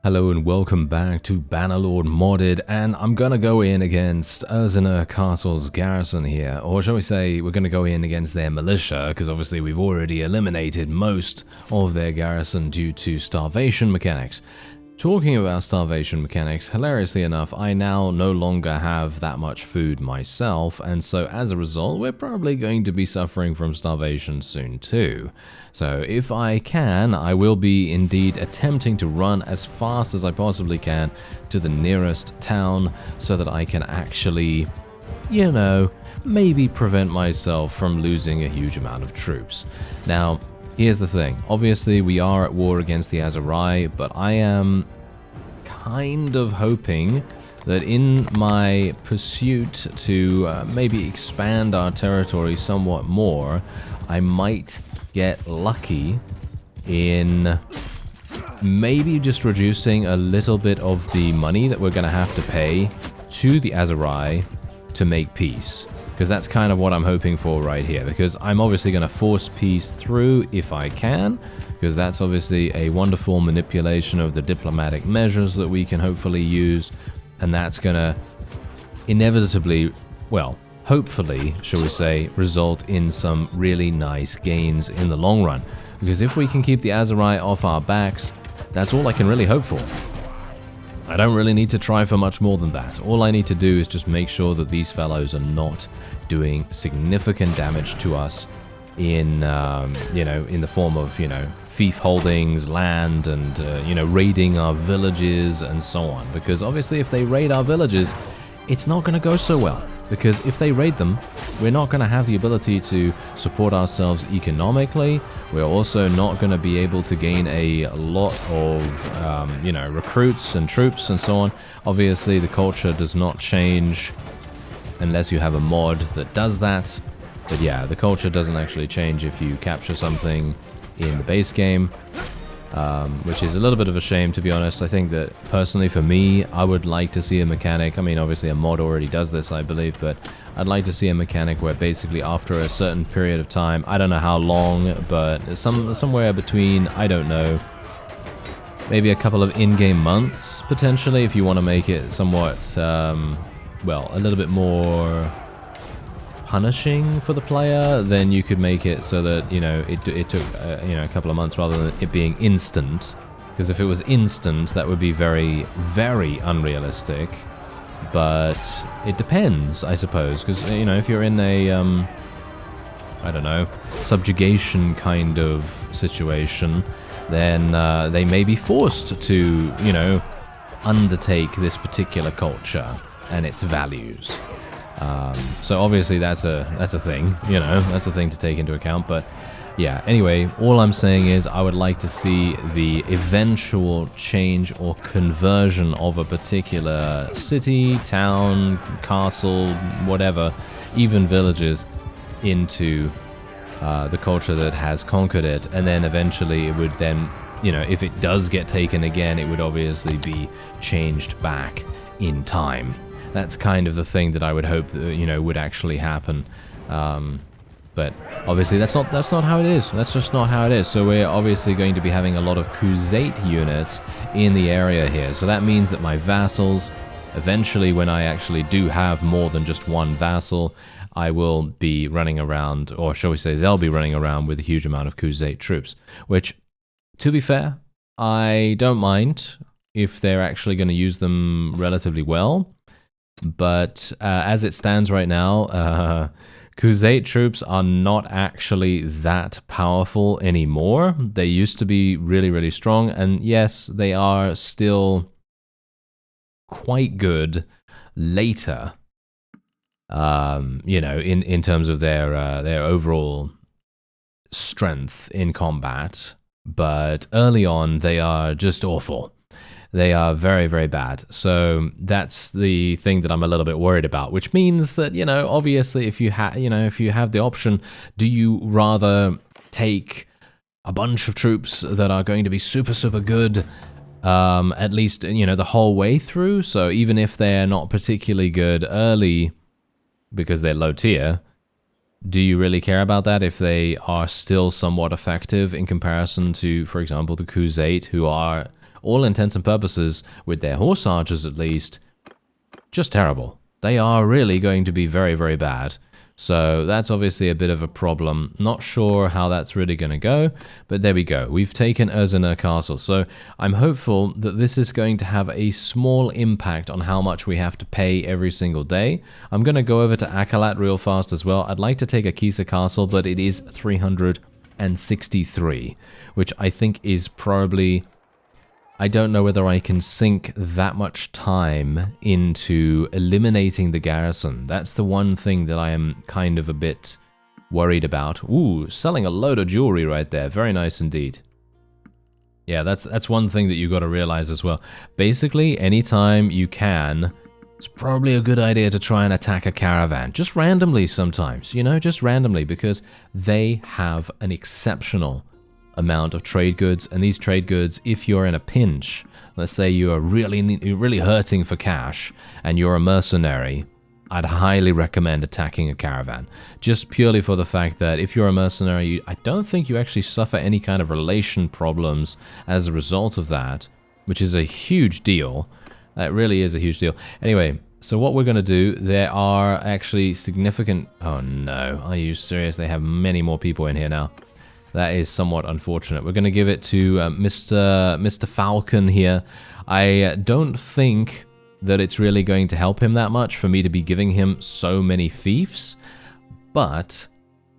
Hello and welcome back to Bannerlord Modded, and I'm gonna go in against Aserai Castle's garrison here, or shall we say we're gonna go in against their militia, because obviously we've already eliminated most of their garrison due to starvation mechanics. Talking about starvation mechanics, hilariously enough, I now no longer have that much food myself, and so as a result, we're probably going to be suffering from starvation soon too. So if I can, I will be indeed attempting to run as fast as I possibly can to the nearest town so that I can actually, you know, maybe prevent myself from losing a huge amount of troops. Now, here's the thing. Obviously, we are at war against the Aserai, but I am kind of hoping that in my pursuit to maybe expand our territory somewhat more, I might get lucky in maybe just reducing a little bit of the money that we're going to have to pay to the Aserai to make peace. Because that's kind of what I'm hoping for right here, because I'm obviously going to force peace through if I can, because that's obviously a wonderful manipulation of the diplomatic measures that we can hopefully use, and that's going to inevitably, well, hopefully, shall we say, result in some really nice gains in the long run. Because if we can keep the Aserai off our backs, that's all I can really hope for. I don't really need to try for much more than that. All I need to do is just make sure that these fellows are not doing significant damage to us in, you know, in the form of, you know, fief holdings, land, and, you know, raiding our villages and so on. Because obviously if they raid our villages, it's not going to go so well. Because if they raid them, we're not going to have the ability to support ourselves economically. We're also not going to be able to gain a lot of, you know, recruits and troops and so on. Obviously, the culture does not change unless you have a mod that does that. But yeah, the culture doesn't actually change if you capture something in the base game. Which is a little bit of a shame, to be honest. I think that, personally, for me, I would like to see a mechanic. I mean, obviously a mod already does this, I believe, but I'd like to see a mechanic where basically after a certain period of time, I don't know how long, but somewhere between, I don't know, maybe a couple of in-game months, potentially, if you want to make it somewhat, well, a little bit more punishing for the player, then you could make it so that, you know, it took you know, a couple of months rather than it being instant. Because if it was instant, that would be very, very unrealistic. But it depends, I suppose, because, you know, if you're in a I don't know, subjugation kind of situation, then they may be forced to, you know, undertake this particular culture and its values. So obviously that's a thing, you know, that's a thing to take into account. But yeah, anyway, all I'm saying is I would like to see the eventual change or conversion of a particular city, town, castle, whatever, even villages, into the culture that has conquered it. And then eventually it would then, you know, if it does get taken again, it would obviously be changed back in time. That's kind of the thing that I would hope that, you know, would actually happen. But obviously that's not how it is. That's just not how it is. So we're obviously going to be having a lot of Crusade units in the area here. So that means that my vassals, eventually when I actually do have more than just one vassal, I will be running around, or shall we say they'll be running around with a huge amount of Crusade troops. Which, to be fair, I don't mind if they're actually going to use them relatively well. But as it stands right now, Crusade troops are not actually that powerful anymore. They used to be really, really strong, and yes, they are still quite good later, you know, in terms of their overall strength in combat. But early on, they are just awful. They are very, very bad. So that's the thing that I'm a little bit worried about, which means that, you know, obviously if you have the option, do you rather take a bunch of troops that are going to be super, super good, at least, you know, the whole way through? So even if they're not particularly good early because they're low tier, do you really care about that if they are still somewhat effective in comparison to, for example, the Crusade, who are all intents and purposes, with their horse archers at least, just terrible. They are really going to be very, very bad. So that's obviously a bit of a problem. Not sure how that's really going to go, but there we go. We've taken Aserai Castle. So I'm hopeful that this is going to have a small impact on how much we have to pay every single day. I'm going to go over to Akalat real fast as well. I'd like to take Akisa Castle, but it is 363, which I think is probably... I don't know whether I can sink that much time into eliminating the garrison. That's the one thing that I am kind of a bit worried about. Ooh, selling a load of jewelry right there. Very nice indeed. Yeah, that's one thing that you've got to realize as well. Basically, anytime you can, it's probably a good idea to try and attack a caravan. Just randomly sometimes, you know, just randomly, because they have an exceptional amount of trade goods, and these trade goods, if you're in a pinch, let's say you are really hurting for cash and you're a mercenary, I'd highly recommend attacking a caravan, just purely for the fact that if you're a mercenary, I don't think you actually suffer any kind of relation problems as a result of that, which is a huge deal. That really is a huge deal. Anyway, so what we're going to do, there are actually significant... Oh no, are you serious? They have many more people in here now. That is somewhat unfortunate. We're going to give it to Mr. Falcon here. I don't think that it's really going to help him that much for me to be giving him so many fiefs, but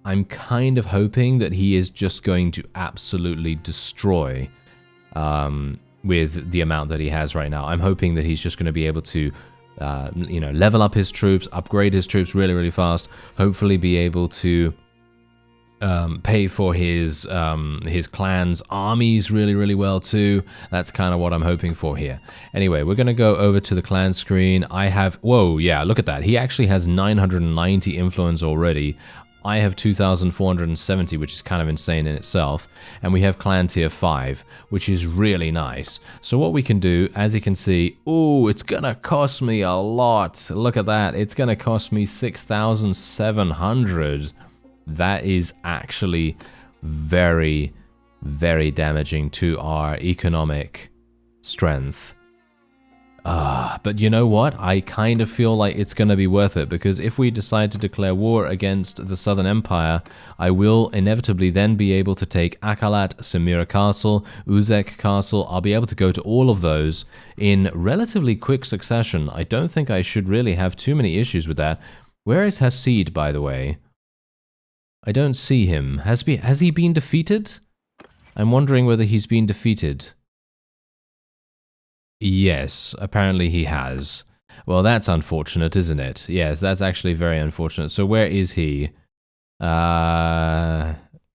I'm kind of hoping that he is just going to absolutely destroy with the amount that he has right now. I'm hoping that he's just going to be able to you know, level up his troops, upgrade his troops really, really fast, hopefully be able to pay for his clan's armies really, really well too. That's kind of what I'm hoping for here. Anyway, we're going to go over to the clan screen. I have... Whoa, yeah, look at that. He actually has 990 influence already. I have 2,470, which is kind of insane in itself. And we have clan tier 5, which is really nice. So what we can do, as you can see... Ooh, it's going to cost me a lot. Look at that. It's going to cost me 6,700. That is actually very, very damaging to our economic strength. But you know what? I kind of feel like it's going to be worth it, because if we decide to declare war against the Southern Empire, I will inevitably then be able to take Akalat, Samira Castle, Uzek Castle. I'll be able to go to all of those in relatively quick succession. I don't think I should really have too many issues with that. Where is Hasid, by the way? I don't see him. Has he been defeated? I'm wondering whether he's been defeated. Yes, apparently he has. Well, that's unfortunate, isn't it? Yes, that's actually very unfortunate. So where is he?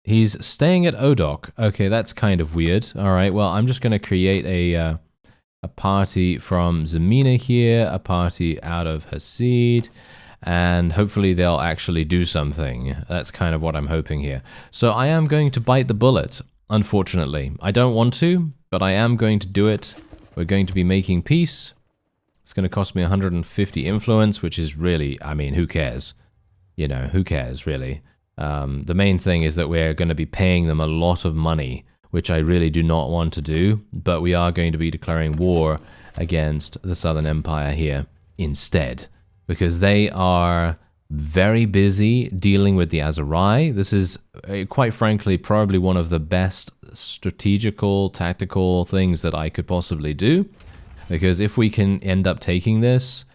He's staying at Odok. Okay, that's kind of weird. All right, well, I'm just going to create a party from Zemina here, a party out of Hasid, and hopefully they'll actually do something. That's kind of what I'm hoping here. So I am going to bite the bullet, unfortunately. I don't want to, but I am going to do it. We're going to be making peace. It's going to cost me 150 influence, which is really, I mean, who cares? You know, who cares, really? The main thing is that we're going to be paying them a lot of money, which I really do not want to do, but we are going to be declaring war against the Southern Empire here instead, because they are very busy dealing with the Aserai. This is, quite frankly, probably one of the best strategical, tactical things that I could possibly do, because if we can end up taking this,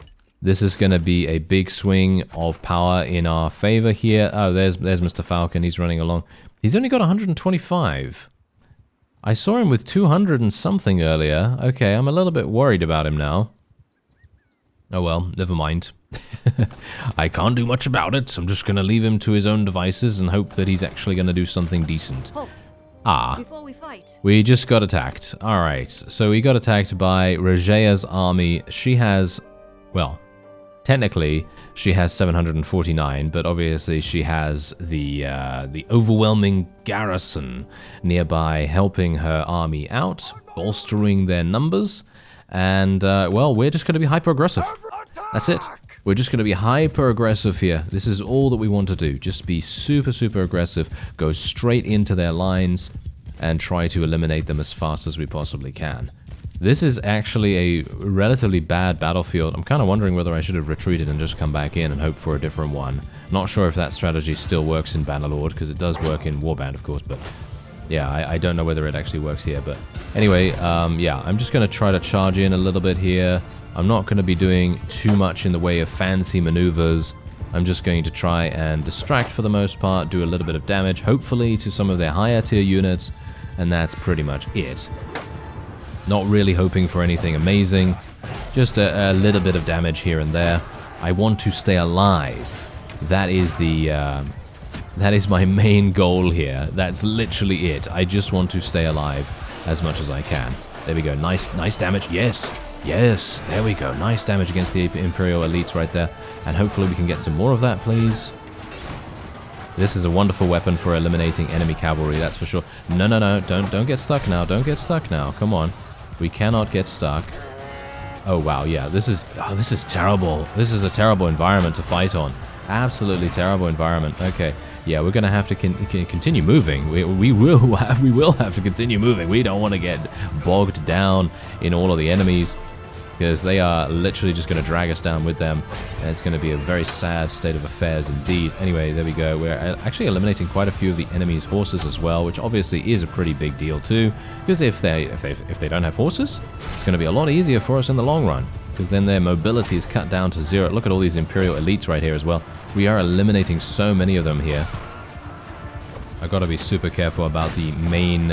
this is going to be a big swing of power in our favor here. Oh, there's Mr. Falcon. He's running along. He's only got 125. I saw him with 200 and something earlier. Okay, I'm a little bit worried about him now. Oh well, never mind. I can't do much about it. I'm just going to leave him to his own devices and hope that he's actually going to do something decent. Halt. Ah, Before we fight. We just got attacked. Alright, so we got attacked by Rajea's army. She has, well, technically she has 749, but obviously she has the overwhelming garrison nearby helping her army out, bolstering their numbers, and, well, we're just going to be hyper-aggressive. That's it. We're just going to be hyper-aggressive here. This is all that we want to do. Just be super, super aggressive. Go straight into their lines and try to eliminate them as fast as we possibly can. This is actually a relatively bad battlefield. I'm kind of wondering whether I should have retreated and just come back in and hope for a different one. Not sure if that strategy still works in Bannerlord, because it does work in Warband, of course, but yeah, I don't know whether it actually works here. But anyway, yeah, I'm just going to try to charge in a little bit here. I'm not going to be doing too much in the way of fancy maneuvers. I'm just going to try and distract for the most part, do a little bit of damage, hopefully to some of their higher tier units, and that's pretty much it. Not really hoping for anything amazing, just a little bit of damage here and there. I want to stay alive. That is my main goal here. That's literally it. I just want to stay alive as much as I can. There we go. Nice damage. Yes. Yes. There we go. Nice damage against the Imperial elites right there. And hopefully we can get some more of that, please. This is a wonderful weapon for eliminating enemy cavalry, that's for sure. No. Don't get stuck now. Don't get stuck now. Come on. We cannot get stuck. Oh, wow. Yeah, this is terrible. This is a terrible environment to fight on. Absolutely terrible environment. Okay. Yeah, we're going to have to continue moving. We will have to continue moving. We don't want to get bogged down in all of the enemies, because they are literally just going to drag us down with them, and it's going to be a very sad state of affairs indeed. Anyway, there we go. We're actually eliminating quite a few of the enemy's horses as well, which obviously is a pretty big deal too, because if they don't have horses, it's going to be a lot easier for us in the long run, because then their mobility is cut down to 0. Look at all these Imperial elites right here as well. We are eliminating so many of them here. I've got to be super careful about the main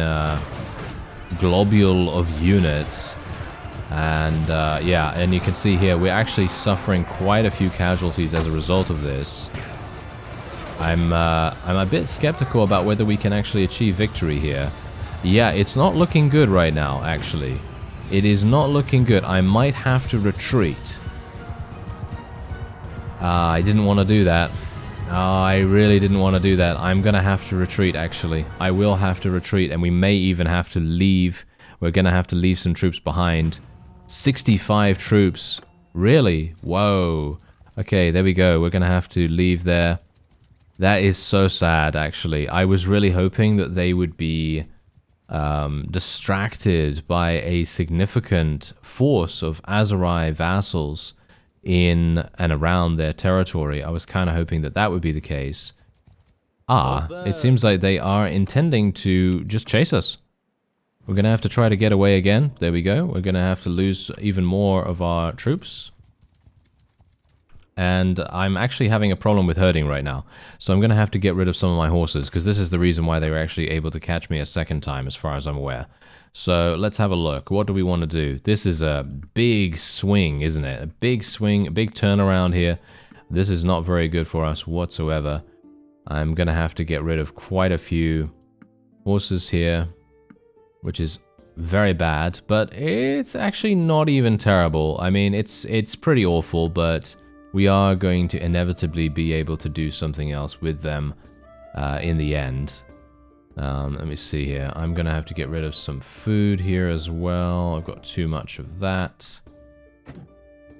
globule of units. And yeah, and you can see here we're actually suffering quite a few casualties as a result of this. I'm a bit skeptical about whether we can actually achieve victory here. Yeah, it's not looking good right now, actually. It is not looking good. I might have to retreat. I didn't want to do that. I really didn't want to do that. I'm gonna have to retreat, actually. I will have to retreat, and we may even have to leave. We're gonna have to leave some troops behind. 65 troops. Really? Whoa. Okay, there we go. We're gonna have to leave there. That is so sad, actually. I was really hoping that they would be distracted by a significant force of Aserai vassals in and around their territory. I was kind of hoping that that would be the case. It seems like they are intending to just chase us. We're going to have to try to get away again. There we go. We're going to have to lose even more of our troops. And I'm actually having a problem with herding right now. So I'm going to have to get rid of some of my horses, because this is the reason why they were actually able to catch me a second time, as far as I'm aware. So let's have a look. What do we want to do? This is a big swing, isn't it? A big swing, a big turnaround here. This is not very good for us whatsoever. I'm going to have to get rid of quite a few horses here, which is very bad, but it's actually not even terrible. I mean, it's pretty awful, but we are going to inevitably be able to do something else with them in the end. Let me see here. I'm going to have to get rid of some food here as well. I've got too much of that.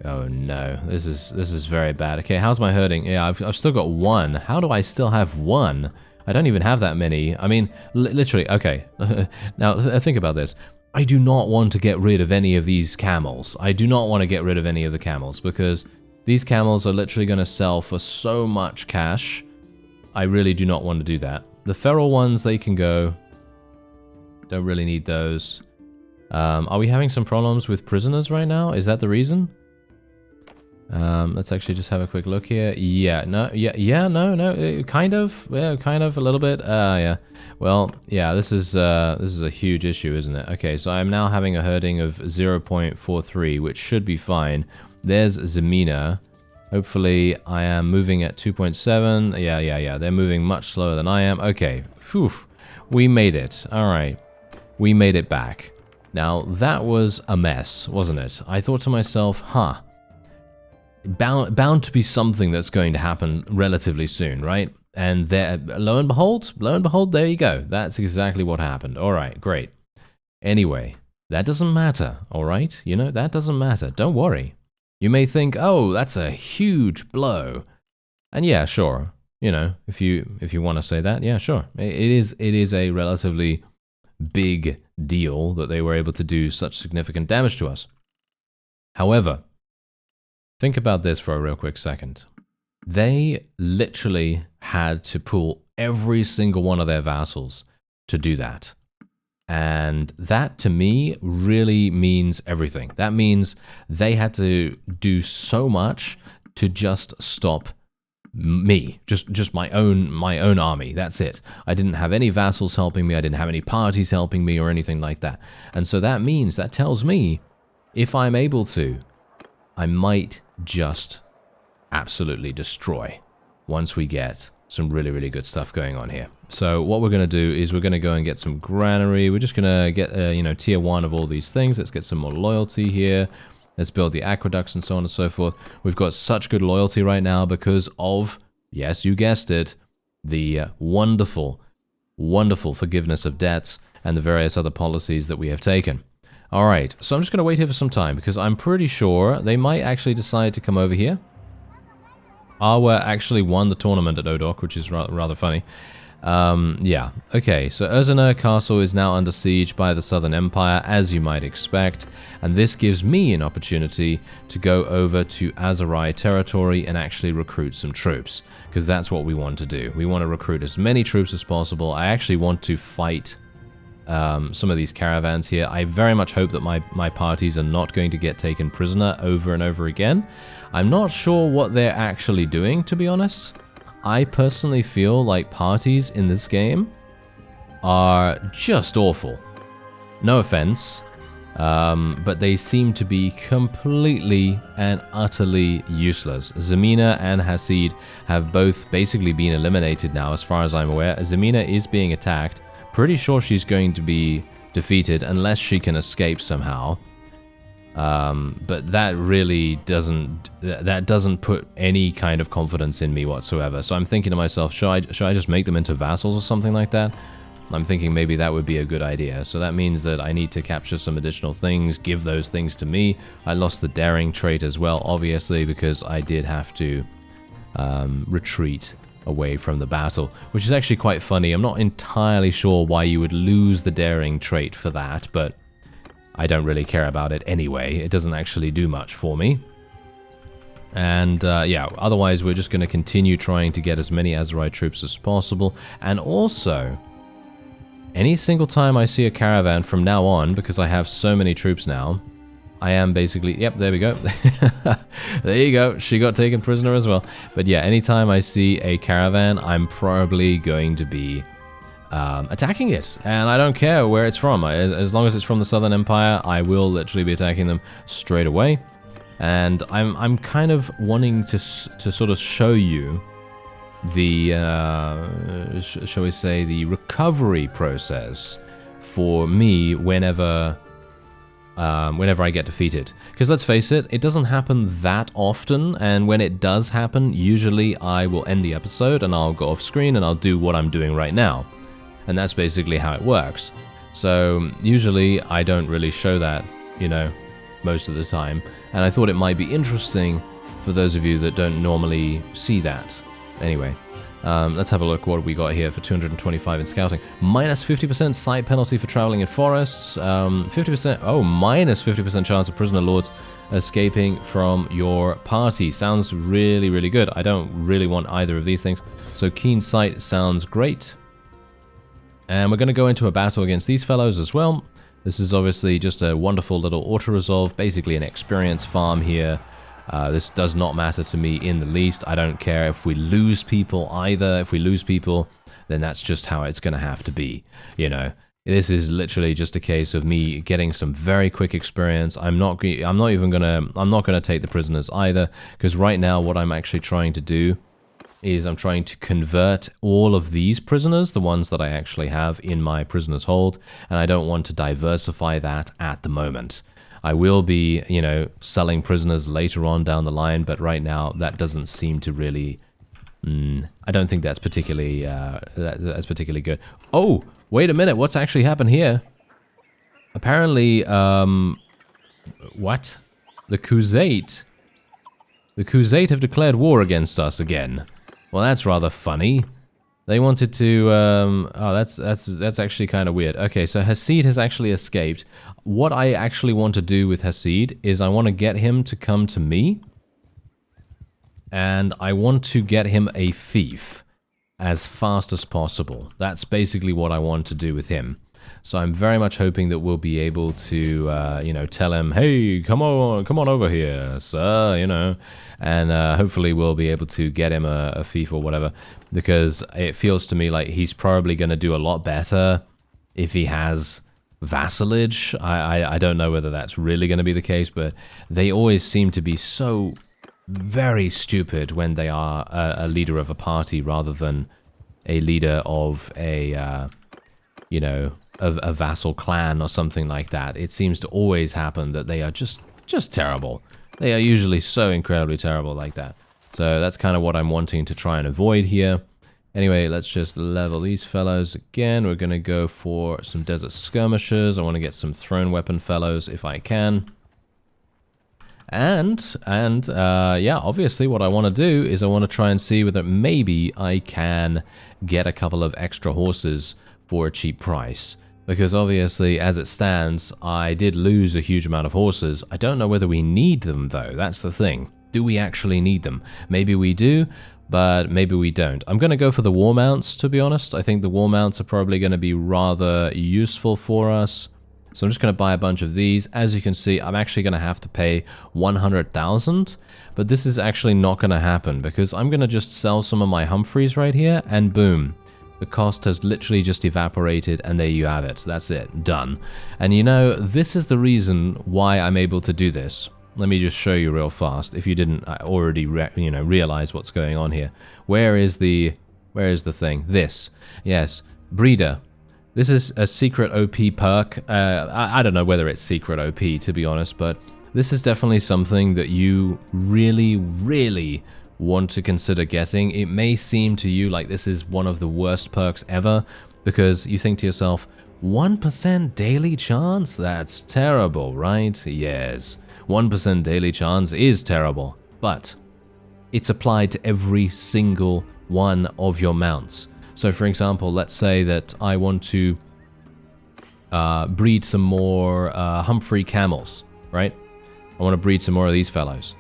Oh no, this is very bad. Okay, how's my herding? Yeah, I've still got one. How do I still have one? I don't even have that many. I mean, literally, okay. Now, think about this. I do not want to get rid of any of these camels. I do not want to get rid of any of the camels, because these camels are literally going to sell for so much cash. I really do not want to do that. The feral ones, they can go. Don't really need those. Are we having some problems with prisoners right now? Is that the reason? Let's actually just have a quick look here. Yeah, no, kind of, a little bit. Yeah. Well, yeah, this is a huge issue, isn't it? Okay, so I'm now having a herding of 0.43, which should be fine. There's Zemina. Hopefully, I am moving at 2.7. Yeah. They're moving much slower than I am. Okay. Phew. We made it. All right. We made it back. Now, that was a mess, wasn't it? I thought to myself, bound to be something that's going to happen relatively soon, right? And there, lo and behold, there you go. That's exactly what happened. All right, great. Anyway, that doesn't matter, all right? You know, that doesn't matter. Don't worry. You may think, oh, that's a huge blow. And yeah, sure. You know, if you want to say that, yeah, sure. It is a relatively big deal that they were able to do such significant damage to us. However, think about this for a real quick second. They literally had to pull every single one of their vassals to do that. And that, to me, really means everything. That means they had to do so much to just stop me, just my own army. That's it. I didn't have any vassals helping me. I didn't have any parties helping me or anything like that. And so that tells me, if I'm able to, I might just absolutely destroy once we get some really, really good stuff going on here. So what we're going to do is we're going to go and get some granary. We're just going to get, tier 1 of all these things. Let's get some more loyalty here. Let's build the aqueducts and so on and so forth. We've got such good loyalty right now because of, yes, you guessed it, the wonderful, wonderful forgiveness of debts and the various other policies that we have taken. All right, so I'm just going to wait here for some time because I'm pretty sure they might actually decide to come over here. Arwa actually won the tournament at Odok, which is rather funny. Yeah, okay, so Aserai Castle is now under siege by the Southern Empire, as you might expect, and this gives me an opportunity to go over to Aserai territory and actually recruit some troops, because that's what we want to do. We want to recruit as many troops as possible. I actually want to fight some of these caravans here. I very much hope that my parties are not going to get taken prisoner over and over again. I'm not sure what they're actually doing, to be honest. I personally feel like parties in this game are just awful. No offense, but they seem to be completely and utterly useless. Zemina and Hasid have both basically been eliminated now, as far as I'm aware. Zemina is being attacked. Pretty sure she's going to be defeated unless she can escape somehow. But that really doesn't put any kind of confidence in me whatsoever. So I'm thinking to myself, should I just make them into vassals or something like that? I'm thinking maybe that would be a good idea. So that means that I need to capture some additional things, give those things to me. I lost the daring trait as well, obviously, because I did have to retreat away from the battle, which is actually quite funny. I'm not entirely sure why you would lose the daring trait for that, but I don't really care about it anyway. It doesn't actually do much for me. And yeah, otherwise we're just going to continue trying to get as many Aserai troops as possible. And also, any single time I see a caravan from now on, because I have so many troops now, I am basically, yep, there we go. There you go. She got taken prisoner as well. But yeah, anytime I see a caravan, I'm probably going to be attacking it. And I don't care where it's from. As long as it's from the Southern Empire, I will literally be attacking them straight away. And I'm kind of wanting to sort of show you the, shall we say, the recovery process for me whenever I get defeated. Because let's face it, it doesn't happen that often, and when it does happen, usually I will end the episode and I'll go off screen and I'll do what I'm doing right now. And that's basically how it works. So usually I don't really show that, you know, most of the time. And I thought it might be interesting for those of you that don't normally see that. Anyway, let's have a look what we got here for 225 in scouting. Minus 50% sight penalty for traveling in forests. 50%, oh, minus 50% chance of prisoner lords escaping from your party. Sounds really, really good. I don't really want either of these things. So keen sight sounds great. And we're going to go into a battle against these fellows as well. This is obviously just a wonderful little auto-resolve, basically an experience farm here. This does not matter to me in the least. I don't care if we lose people either. If we lose people, then that's just how it's going to have to be. You know, this is literally just a case of me getting some very quick experience. I'm not gonna take the prisoners either, because right now what I'm actually trying to do is I'm trying to convert all of these prisoners, the ones that I actually have in my prisoner's hold, and I don't want to diversify that at the moment. I will be, you know, selling prisoners later on down the line, but right now that doesn't seem to really... I don't think that's particularly that's particularly good. Oh, wait a minute, what's actually happened here? Apparently, what? The Khuzait have declared war against us again. Well, that's rather funny. They wanted to, oh, that's actually kind of weird. Okay, so Hasid has actually escaped. What I actually want to do with Hasid is I want to get him to come to me. And I want to get him a fief as fast as possible. That's basically what I want to do with him. So I'm very much hoping that we'll be able to, you know, tell him, hey, come on over here, sir, you know. And hopefully we'll be able to get him a fief or whatever. Because it feels to me like he's probably going to do a lot better if he has vassalage. I don't know whether that's really going to be the case, but they always seem to be so very stupid when they are a leader of a party rather than a leader of a, you know, a vassal clan or something like that. It seems to always happen that they are just terrible. They are usually so incredibly terrible like that. So that's kind of what I'm wanting to try and avoid here. Anyway, let's just level these fellows again. We're going to go for some desert skirmishers. I want to get some thrown weapon fellows if I can. And yeah, obviously what I want to do is I want to try and see whether maybe I can get a couple of extra horses for a cheap price. Because obviously, as it stands, I did lose a huge amount of horses. I don't know whether we need them, though. That's the thing. Do we actually need them? Maybe we do, but maybe we don't. I'm going to go for the war mounts, to be honest. I think the war mounts are probably going to be rather useful for us. So I'm just going to buy a bunch of these. As you can see, I'm actually going to have to pay 100,000, but this is actually not going to happen because I'm going to just sell some of my Humphreys right here, and boom. The cost has literally just evaporated, and there you have it. That's it. Done. And you know, this is the reason why I'm able to do this. Let me just show you real fast, if you didn't already realize what's going on here. Where is the thing? This. Yes. Breeder. This is a secret OP perk. I don't know whether it's secret OP, to be honest, but this is definitely something that you really, really want to consider getting. It may seem to you like this is one of the worst perks ever, because you think to yourself, 1% daily chance? That's terrible, right? Yes, 1% daily chance is terrible, but it's applied to every single one of your mounts. So for example, let's say that I want to breed some more Humphrey camels, right? I want to breed some more of these fellows.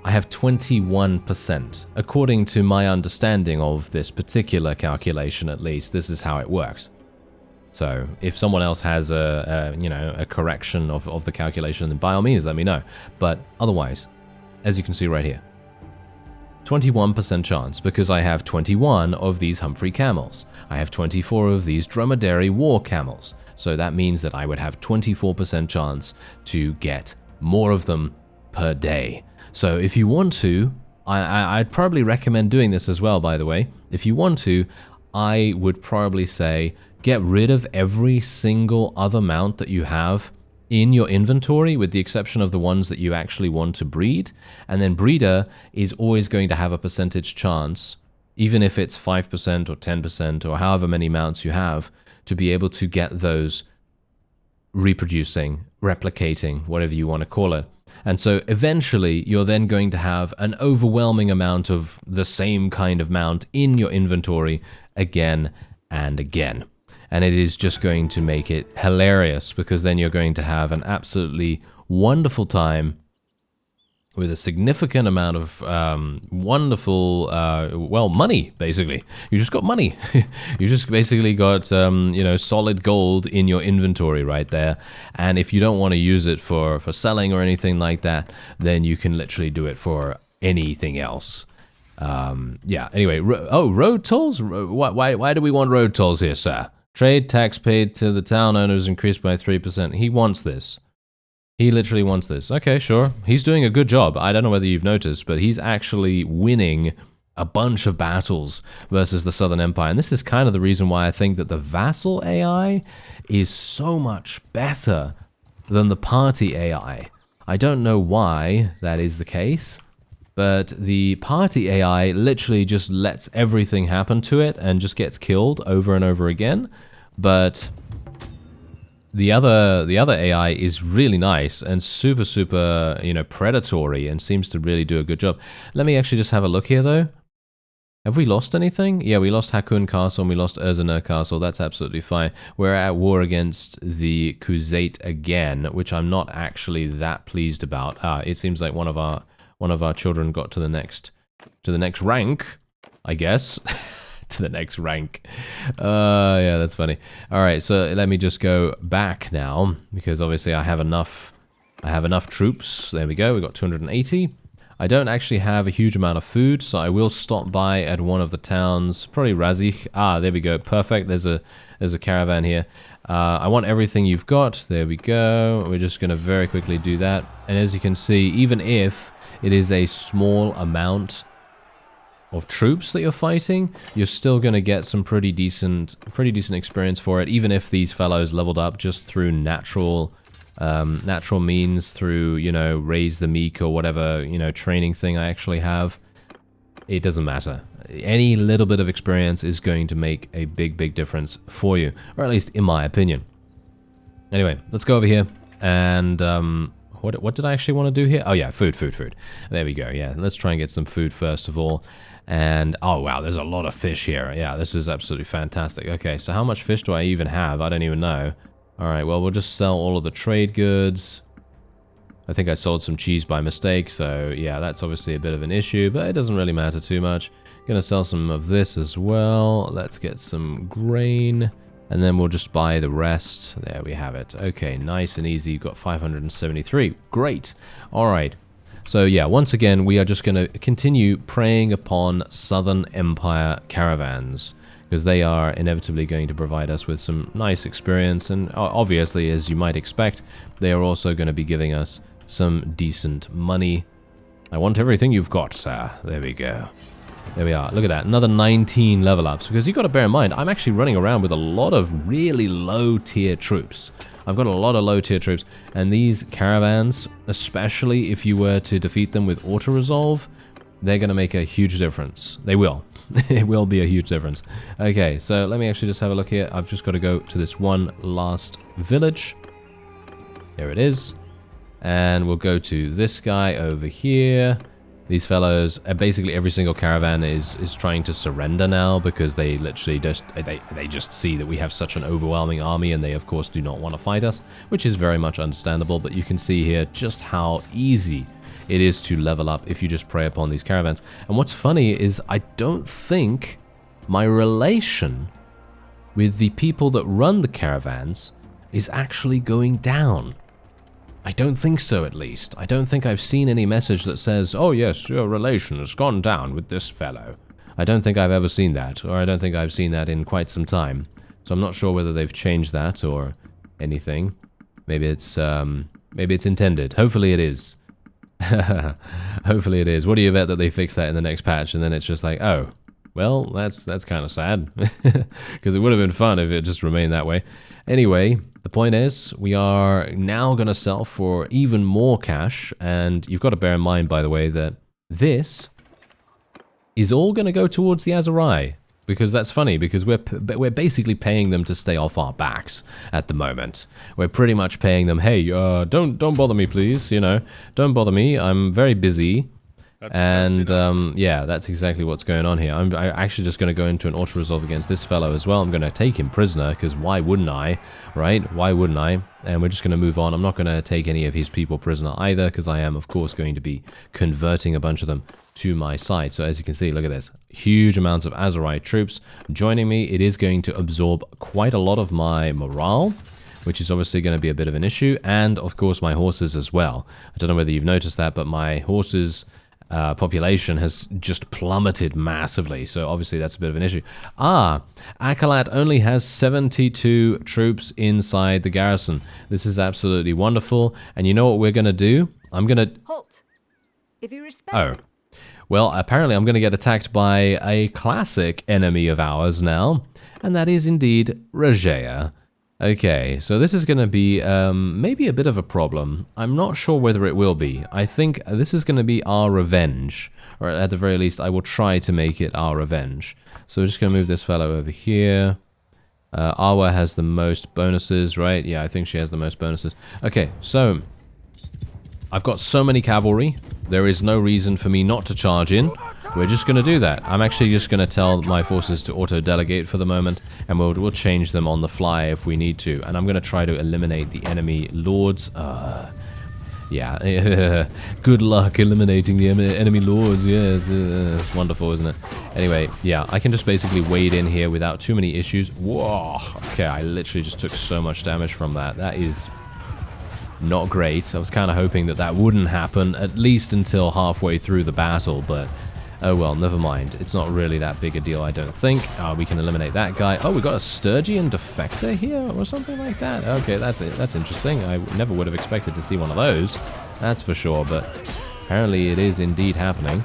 I have 21%. According to my understanding of this particular calculation, at least, this is how it works. So if someone else has a correction of the calculation, then by all means let me know. But otherwise, as you can see right here, 21% chance because I have 21 of these Humphrey camels. I have 24 of these dromedary war camels. So that means that I would have 24% chance to get more of them per day. So if you want to, I'd probably recommend doing this as well, by the way. If you want to, I would probably say get rid of every single other mount that you have in your inventory, with the exception of the ones that you actually want to breed. And then breeder is always going to have a percentage chance, even if it's 5% or 10% or however many mounts you have, to be able to get those reproducing, replicating, whatever you want to call it. And so eventually you're then going to have an overwhelming amount of the same kind of mount in your inventory again and again. And it is just going to make it hilarious, because then you're going to have an absolutely wonderful time with a significant amount of wonderful, well, money, basically. You just got money. You just basically got, solid gold in your inventory right there. And if you don't want to use it for selling or anything like that, then you can literally do it for anything else. Yeah, anyway, road tolls? Why do we want road tolls here, sir? Trade tax paid to the town owners increased by 3%. He wants this. He literally wants this. Okay, sure. He's doing a good job. I don't know whether you've noticed, but he's actually winning a bunch of battles versus the Southern Empire. And this is kind of the reason why I think that the vassal AI is so much better than the party AI. I don't know why that is the case, but the party AI literally just lets everything happen to it and just gets killed over and over again. But the other AI is really nice and super, predatory and seems to really do a good job. Let me actually just have a look here, though. Have we lost anything? Yeah, we lost Hakun Castle and we lost Erzener Castle. That's absolutely fine. We're at war against the Kuzate again, which I'm not actually that pleased about. It seems like one of our children got to the next rank, I guess. To the next rank. Yeah, that's funny. All right, so let me just go back now because obviously I have enough troops. There we go. We got 280. I don't actually have a huge amount of food, so I will stop by at one of the towns, probably Razich. There we go. Perfect. There's a caravan here. I want everything you've got. There we go. We're just going to very quickly do that. And as you can see, even if it is a small amount of troops that you're fighting, you're still going to get some pretty decent experience for it, even if these fellows leveled up just through natural means, through, you know, raise the meek or whatever, you know, training thing I actually have. It doesn't matter. Any little bit of experience is going to make a big difference for you, or at least in my opinion. Anyway, let's go over here and what did I actually want to do here? Oh yeah, food. There we go. Yeah, let's try and get some food first of all. And oh wow, there's a lot of fish here. Yeah, this is absolutely fantastic. Okay, so how much fish do I even have? I don't even know. All right, well, we'll just sell all of the trade goods. I think I sold some cheese by mistake, so yeah, that's obviously a bit of an issue, but it doesn't really matter too much. Gonna sell some of this as well. Let's get some grain, and then we'll just buy the rest. There we have it. Okay, nice and easy. You've got 573. Great. All right. So yeah, once again, we are just going to continue preying upon Southern Empire caravans, because they are inevitably going to provide us with some nice experience, and obviously, as you might expect, they are also going to be giving us some decent money. I want everything you've got, sir. There we go. There we are. Look at that. Another 19 level ups, because you've got to bear in mind, I'm actually running around with a lot of really low tier troops. I've got a lot of low tier troops, and these caravans, especially if you were to defeat them with auto-resolve, they're going to make a huge difference. They will. It will be a huge difference. Okay, so let me actually just have a look here. I've just got to go to this one last village. There it is. And we'll go to this guy over here. These fellows, basically every single caravan is trying to surrender now, because they literally they just see that we have such an overwhelming army, and they of course do not want to fight us, which is very much understandable. But you can see here just how easy it is to level up if you just prey upon these caravans. And what's funny is I don't think my relation with the people that run the caravans is actually going down. I don't think so, at least. I don't think I've seen any message that says, oh yes, your relation has gone down with this fellow. I don't think I've ever seen that, or I don't think I've seen that in quite some time. So I'm not sure whether they've changed that or anything. Maybe it's intended. Hopefully it is. Hopefully it is. What do you bet that they fix that in the next patch, and then it's just like, oh, well, that's kind of sad. Because it would have been fun if it just remained that way. Anyway, the point is, we are now going to sell for even more cash, and you've got to bear in mind, by the way, that this is all going to go towards the Aserai, because that's funny, because we're basically paying them to stay off our backs at the moment. We're pretty much paying them, hey, don't bother me, please, you know, don't bother me, I'm very busy. Yeah, that's exactly what's going on here. I'm actually just going to go into an auto-resolve against this fellow as well. I'm going to take him prisoner, because why wouldn't I, right? Why wouldn't I? And we're just going to move on. I'm not going to take any of his people prisoner either, because I am, of course, going to be converting a bunch of them to my side. So as you can see, look at this. Huge amounts of Aserai troops joining me. It is going to absorb quite a lot of my morale, which is obviously going to be a bit of an issue. And, of course, my horses as well. I don't know whether you've noticed that, but my horses... population has just plummeted massively, so obviously that's a bit of an issue. Akalat only has 72 troops inside the garrison. This is absolutely wonderful, and you know what we're gonna do? I'm gonna... Halt! If you respect... Well, apparently I'm gonna get attacked by a classic enemy of ours now, and that is indeed Rajaya. Okay, so this is going to be maybe a bit of a problem. I'm not sure whether it will be. I think this is going to be our revenge, or at the very least, I will try to make it our revenge. So we're just going to move this fellow over here. Awa has the most bonuses, right? Yeah, I think she has the most bonuses. Okay, so I've got so many cavalry. There is no reason for me not to charge in. We're just going to do that. I'm actually just going to tell my forces to auto-delegate for the moment, and we'll change them on the fly if we need to. And I'm going to try to eliminate the enemy lords. Yeah, good luck eliminating the enemy lords. Yes, it's wonderful, isn't it? Anyway, yeah, I can just basically wade in here without too many issues. Whoa, okay, I literally just took so much damage from that. That is not great. I was kind of hoping that that wouldn't happen, at least until halfway through the battle, but oh well, never mind. It's not really that big a deal, I don't think. We can eliminate that guy. Oh, we got a Sturgeon Defector here, or something like that. Okay, that's it. That's interesting. I never would have expected to see one of those. That's for sure, but apparently it is indeed happening.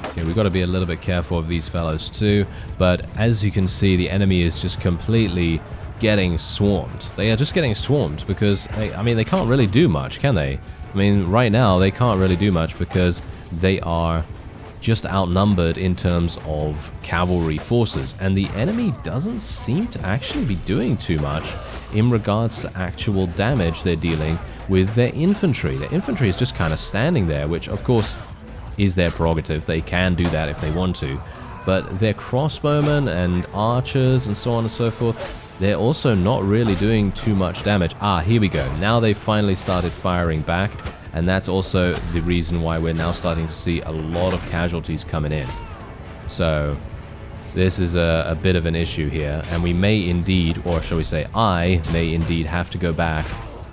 Okay, we've got to be a little bit careful of these fellows too, but as you can see, the enemy is just completely getting swarmed. They are just getting swarmed because, I mean, they can't really do much, can they? I mean, right now, they can't really do much because they are just outnumbered in terms of cavalry forces, and the enemy doesn't seem to actually be doing too much in regards to actual damage they're dealing with their infantry. Their infantry is just kind of standing there, which of course is their prerogative. They can do that if they want to, but their crossbowmen and archers and so on and so forth, they're also not really doing too much damage. Ah, here we go. Now they've finally started firing back, and that's also the reason why we're now starting to see a lot of casualties coming in. So this is a bit of an issue here, and we may indeed, or shall we say I may indeed have to go back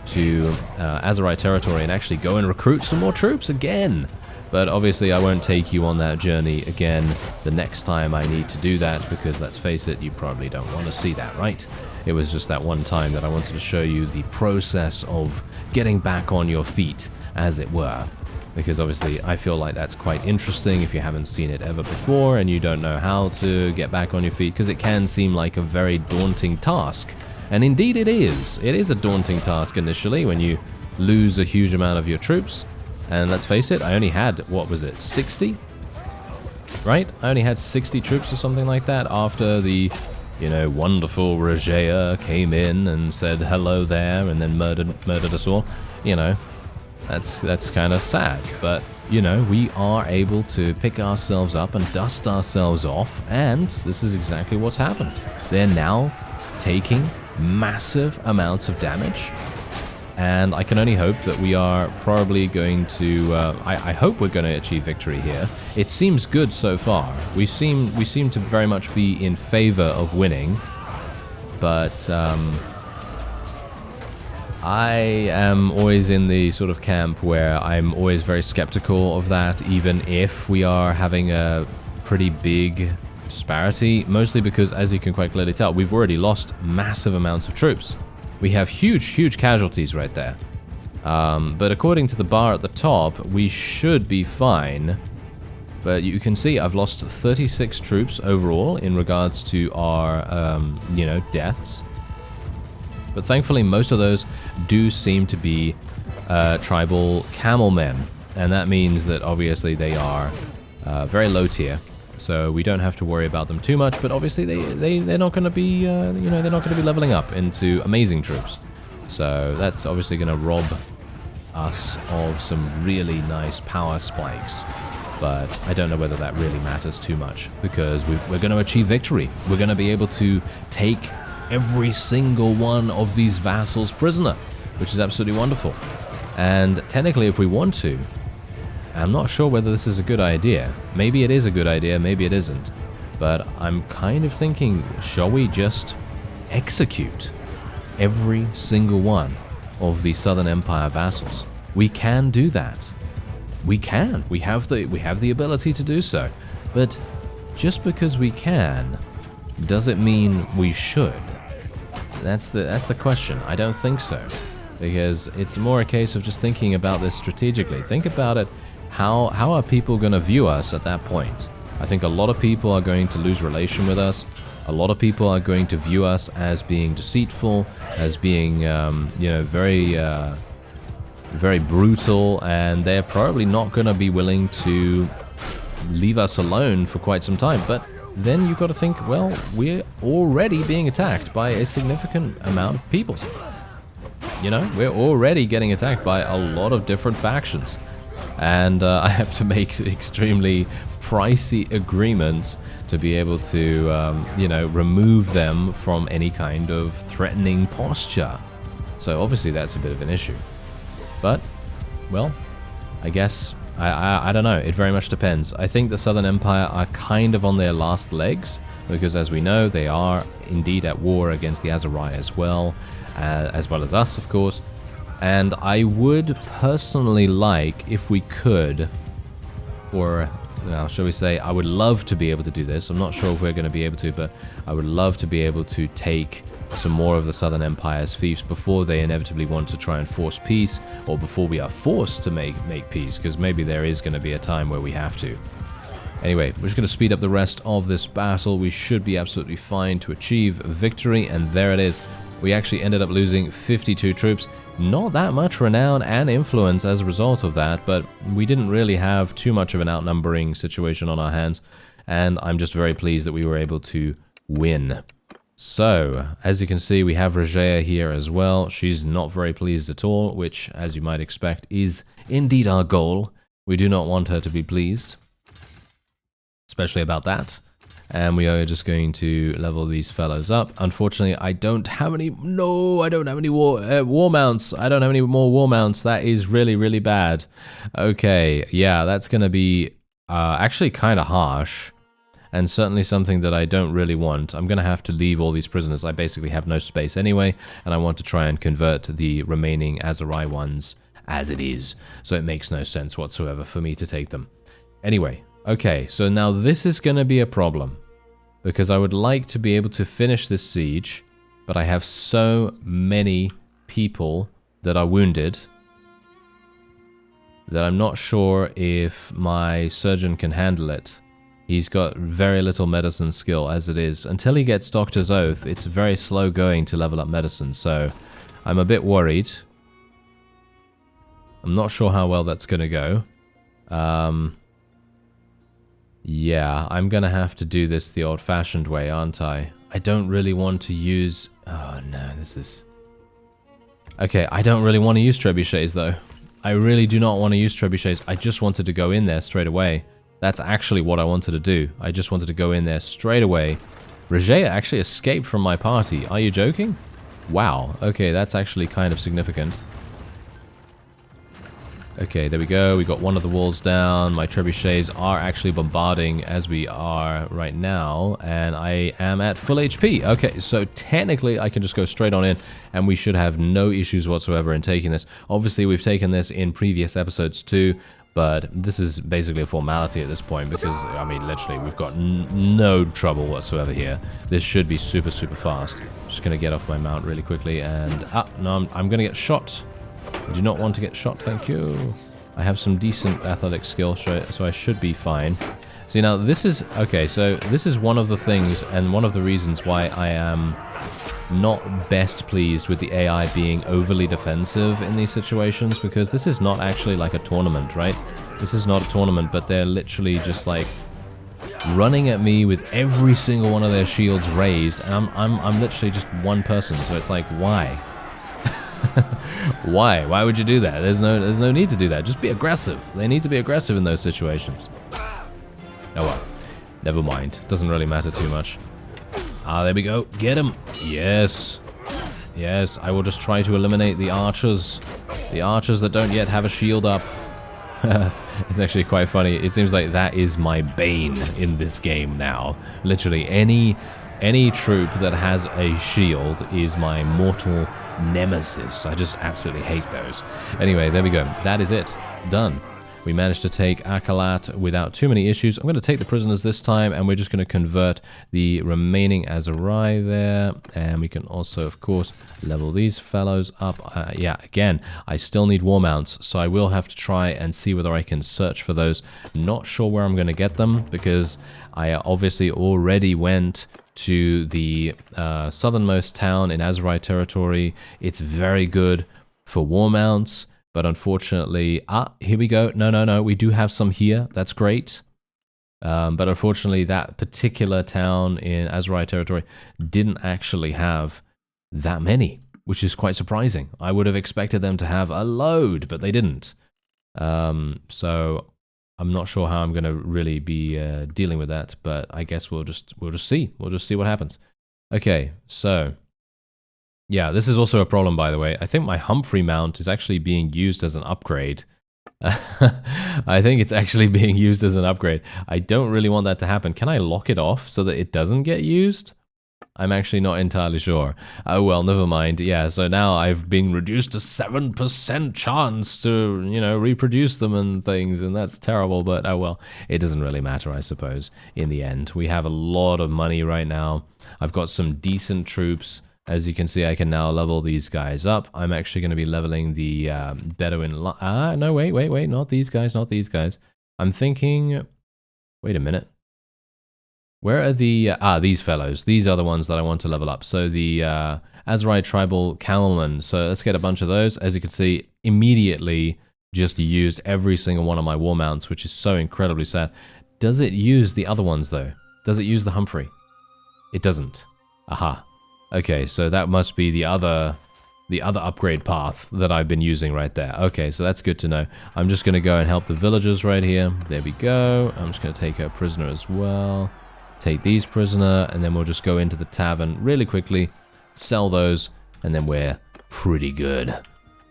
to Aserai territory and actually go and recruit some more troops again. But obviously I won't take you on that journey again the next time I need to do that, because let's face it, you probably don't want to see that, right? It was just that one time that I wanted to show you the process of getting back on your feet, as it were. Because obviously I feel like that's quite interesting if you haven't seen it ever before and you don't know how to get back on your feet, because it can seem like a very daunting task. And indeed it is. It is a daunting task initially when you lose a huge amount of your troops. And let's face it, I only had, what was it, 60? Right? I only had 60 troops or something like that after the, you know, wonderful Regea came in and said hello there and then murdered us all. You know, that's kind of sad. But, you know, we are able to pick ourselves up and dust ourselves off, and this is exactly what's happened. They're now taking massive amounts of damage. And I can only hope that we are probably going to, I hope we're going to achieve victory here. It seems good so far. We seem to very much be in favor of winning. But I am always in the sort of camp where I'm always very skeptical of that, even if we are having a pretty big disparity. Mostly because, as you can quite clearly tell, we've already lost massive amounts of troops. We have huge casualties right there. But according to the bar at the top, we should be fine. But you can see I've lost 36 troops overall in regards to our, you know, deaths. But thankfully, most of those do seem to be tribal camel men. And that means that obviously they are very low tier. So we don't have to worry about them too much, but obviously they're not going to be, you know, they're not going to be leveling up into amazing troops. So that's obviously going to rob us of some really nice power spikes. But I don't know whether that really matters too much, because we're going to achieve victory. We're going to be able to take every single one of these vassals prisoner, which is absolutely wonderful. And technically, if we want to, I'm not sure whether this is a good idea. Maybe it is a good idea, maybe it isn't. But I'm kind of thinking, shall we just execute every single one of the Southern Empire vassals? We can do that. We can. We have the ability to do so. But just because we can, does it mean we should? That's the question. I don't think so. Because it's more a case of just thinking about this strategically. Think about it. How are people going to view us at that point? I think a lot of people are going to lose relation with us. A lot of people are going to view us as being deceitful, as being, you know, very brutal, and they're probably not going to be willing to leave us alone for quite some time. But then you've got to think, well, we're already being attacked by a significant amount of people. You know, we're already getting attacked by a lot of different factions. And I have to make extremely pricey agreements to be able to, you know, remove them from any kind of threatening posture. So obviously that's a bit of an issue. But, well, I guess, I don't know. It very much depends. I think the Southern Empire are kind of on their last legs, because as we know, they are indeed at war against the Aserai as well as us, of course. And I would personally like, if we could, or well, shall we say, I would love to be able to do this. I'm not sure if we're going to be able to, but I would love to be able to take some more of the Southern Empire's fiefs before they inevitably want to try and force peace, or before we are forced to make peace, because maybe there is going to be a time where we have to. Anyway, we're just going to speed up the rest of this battle. We should be absolutely fine to achieve victory, and there it is. We actually ended up losing 52 troops. Not that much renown and influence as a result of that, but we didn't really have too much of an outnumbering situation on our hands, and I'm just very pleased that we were able to win. So, as you can see, we have Regea here as well. She's not very pleased at all, which, as you might expect, is indeed our goal. We do not want her to be pleased, especially about that. And we are just going to level these fellows up. Unfortunately, I don't have any... No, I don't have any war mounts. I don't have any more war mounts. That is really, really bad. Okay, yeah, that's going to be actually kind of harsh. And certainly something that I don't really want. I'm going to have to leave all these prisoners. I basically have no space anyway. And I want to try and convert the remaining Aserai ones as it is. So it makes no sense whatsoever for me to take them. Anyway... Okay, so now this is going to be a problem, because I would like to be able to finish this siege, but I have so many people that are wounded that I'm not sure if my surgeon can handle it. He's got very little medicine skill as it is. Until he gets Doctor's Oath, it's very slow going to level up medicine, so I'm a bit worried. I'm not sure how well that's going to go. Yeah, I'm gonna have to do this the old-fashioned way, aren't I? I don't really want to use... Oh no, this is... Okay, I don't really want to use trebuchets though. I really do not want to use trebuchets. I just wanted to go in there straight away. That's actually what I wanted to do. I just wanted to go in there straight away. Regea actually escaped from my party. Are you joking? Wow, okay, that's actually kind of significant. Okay, there we go. We got one of the walls down. My trebuchets are actually bombarding as we are right now, and I am at full HP. Okay, so technically I can just go straight on in, and we should have no issues whatsoever in taking this. Obviously, we've taken this in previous episodes too, but this is basically a formality at this point because, I mean, literally, we've got no trouble whatsoever here. This should be super, super fast. Just going to get off my mount really quickly, and... no, I'm going to get shot. I do not want to get shot, thank you. I have some decent athletic skill, so I should be fine. See, now, this is... Okay, so this is one of the things and one of the reasons why I am not best pleased with the AI being overly defensive in these situations, because this is not actually like a tournament, right? This is not a tournament, but they're literally just like running at me with every single one of their shields raised, and I'm literally just one person, so it's like, why? Why? Why would you do that? There's no need to do that. Just be aggressive. They need to be aggressive in those situations. Oh well. Never mind. Doesn't really matter too much. Ah, there we go. Get him. Yes. Yes, I will just try to eliminate the archers. The archers that don't yet have a shield up. It's actually quite funny. It seems like that is my bane in this game now. Literally, any troop that has a shield is my mortal nemesis. I just absolutely hate those. Anyway, there we go. That is it. Done. We managed to take Akalat without too many issues. I'm going to take the prisoners this time, and we're just going to convert the remaining Aserai there. And we can also, of course, level these fellows up. Yeah, again, I still need war mounts, so I will have to try and see whether I can search for those. Not sure where I'm going to get them, because I obviously already went to the southernmost town in Aserai territory. It's very good for war mounts, but unfortunately... here we go. No, we do have some here. That's great. But unfortunately, that particular town in Aserai territory didn't actually have that many, which is quite surprising. I would have expected them to have a load, but they didn't. So I'm not sure how I'm going to really be dealing with that, but I guess we'll just see. We'll just see what happens. Okay, so yeah, this is also a problem, by the way. I think my Humphrey mount is actually being used as an upgrade. I think it's actually being used as an upgrade. I don't really want that to happen. Can I lock it off so that it doesn't get used? I'm actually not entirely sure. Oh well, never mind. Yeah, so now I've been reduced to 7% chance to, you know, reproduce them and things, and that's terrible, but oh well, it doesn't really matter, I suppose, in the end. We have a lot of money right now. I've got some decent troops. As you can see, I can now level these guys up. I'm actually going to be leveling the Bedouin... no, wait, not these guys, not these guys. I'm thinking... Wait a minute. Where are the... these fellows. These are the ones that I want to level up. So the Aserai tribal camelmen. So let's get a bunch of those. As you can see, immediately just used every single one of my war mounts, which is so incredibly sad. Does it use the other ones, though? Does it use the Humphrey? It doesn't. Aha. Okay, so that must be the other upgrade path that I've been using right there. Okay, so that's good to know. I'm just going to go and help the villagers right here. There we go. I'm just going to take her prisoner as well. Take these prisoner, and then we'll just go into the tavern really quickly, sell those, and then we're pretty good.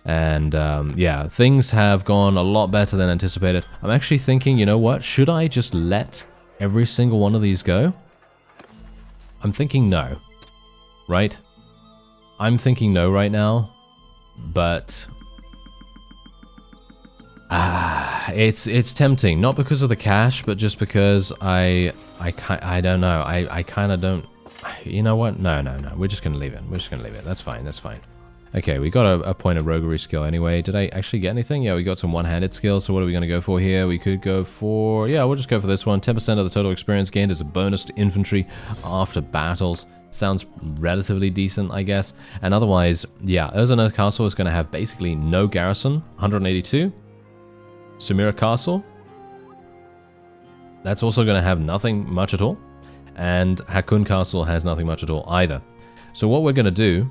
And yeah, things have gone a lot better than anticipated. I'm actually thinking, you know what? Should I just let every single one of these go? I'm thinking no. Right? I'm thinking no right now, but it's tempting. Not because of the cash, but just because I don't know. I kind of don't. You know what? No. We're just gonna leave it. We're just gonna leave it. That's fine. That's fine. Okay, we got a point of roguery skill anyway. Did I actually get anything? Yeah, we got some one-handed skill. So what are we gonna go for here? We could go for... Yeah, we'll just go for this one. 10% of the total experience gained is a bonus to infantry after battles. Sounds relatively decent, I guess. And otherwise, yeah, Aserai Castle is going to have basically no garrison. 182. Sumira Castle. That's also going to have nothing much at all. And Hakun Castle has nothing much at all either. So what we're going to do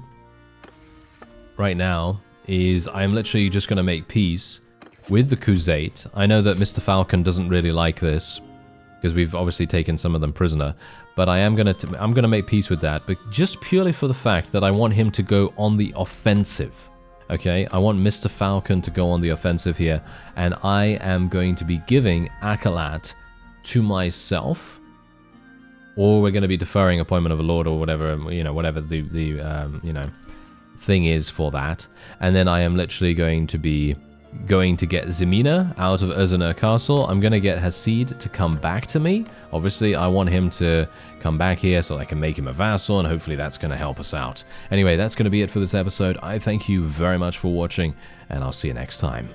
right now is I'm literally just going to make peace with the Khuzait. I know that Mr. Falcon doesn't really like this, because we've obviously taken some of them prisoner. But I'm gonna make peace with that, but just purely for the fact that I want him to go on the offensive. Okay, I want Mr. Falcon to go on the offensive here, and I am going to be giving Akalat to myself, or we're going to be deferring appointment of a lord or whatever, you know, whatever the you know, thing is for that. And then I am literally going to get Zemina out of Aserai Castle. I'm going to get Hasid to come back to me. Obviously, I want him to come back here so I can make him a vassal, and hopefully that's going to help us out. Anyway, that's going to be it for this episode. I thank you very much for watching, and I'll see you next time.